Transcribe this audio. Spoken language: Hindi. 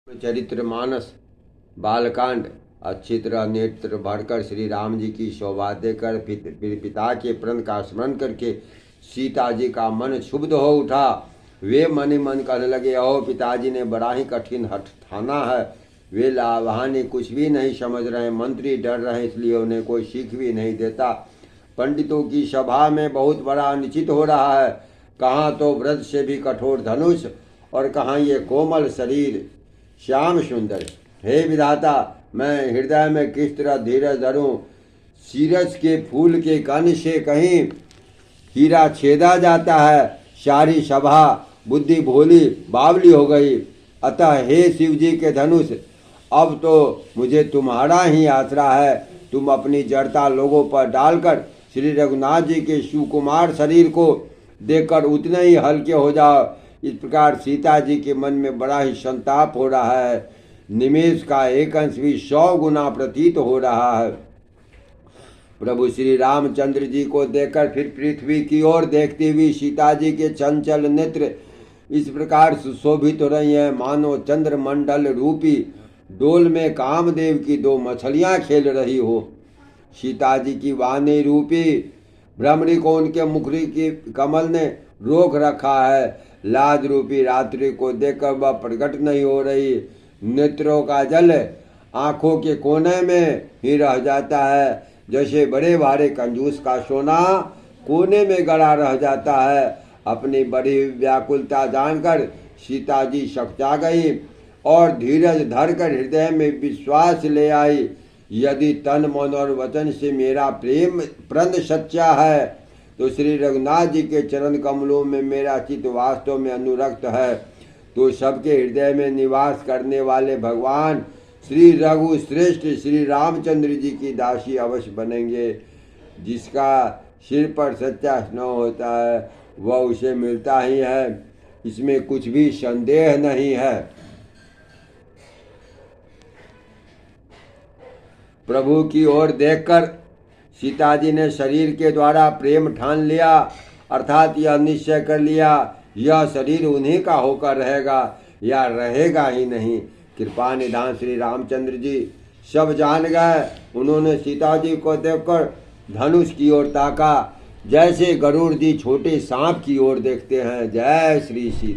चरित्रमानस बालकांड। अच्छी तरह नेत्र भरकर श्री राम जी की शोभा देकर पिता के प्रण का स्मरण करके सीता जी का मन क्षुब्ध हो उठा। वे मन ही मन कहने लगे, ओ पिताजी ने बड़ा ही कठिन हठ ठाना है। वे लाभानी कुछ भी नहीं समझ रहे, मंत्री डर रहे, इसलिए उन्हें कोई सीख भी नहीं देता। पंडितों की सभा में बहुत बड़ा अनिश्चित हो रहा है। कहाँ तो व्रत से भी कठोर धनुष और कहाँ ये कोमल शरीर श्याम सुंदर। हे विधाता, मैं हृदय में किस तरह धीरज धरूं। सीरस के फूल के कण से कहीं हीरा छेदा जाता है। सारी सभा बुद्धि भोली बावली हो गई। अतः हे शिव जी के धनुष, अब तो मुझे तुम्हारा ही आसरा है। तुम अपनी जड़ता लोगों पर डालकर श्री रघुनाथ जी के सुकुमार शरीर को देखकर उतने ही हल्के हो जाओ। इस प्रकार सीता जी के मन में बड़ा ही संताप हो रहा है। निमेष का एक अंश भी 100 गुना प्रतीत हो रहा है। प्रभु श्री रामचंद्र जी को देखकर फिर पृथ्वी की ओर देखती हुई सीता जी के चंचल नेत्र इस प्रकार सुशोभित हो रही हैं, मानो चंद्रमंडल रूपी डोल में कामदेव की 2 मछलियां खेल रही हो। सीता जी की वाणी रूपी भ्रमरी को उनके मुखरी की कमल ने रोक रखा है। लाज रूपी रात्रि को देखकर वह प्रकट नहीं हो रही। नेत्रों का जल आंखों के कोने में ही रह जाता है, जैसे बड़े भारे कंजूस का सोना कोने में गड़ा रह जाता है। अपनी बड़ी व्याकुलता जानकर सीता जी सकचा गई और धीरज धरकर हृदय में विश्वास ले आई। यदि तन मन और वचन से मेरा प्रेम प्रण सच्चा है तो श्री रघुनाथ जी के चरण कमलों में मेरा चित्त वास्तव में अनुरक्त है। तो सबके हृदय में निवास करने वाले भगवान श्री रघु श्रेष्ठ श्री रामचंद्र जी की दासी अवश्य बनेंगे। जिसका सिर पर सच्चा स्नेह होता है वह उसे मिलता ही है, इसमें कुछ भी संदेह नहीं है। प्रभु की ओर देखकर सीता जी ने शरीर के द्वारा प्रेम ठान लिया, अर्थात यह निश्चय कर लिया यह शरीर उन्हीं का होकर रहेगा या रहेगा ही नहीं। कृपा निधान श्री रामचंद्र जी सब जान गए। उन्होंने सीता जी को देखकर धनुष की ओर ताका, जैसे गरुड़ जी छोटे सांप की ओर देखते हैं। जय श्री सीता।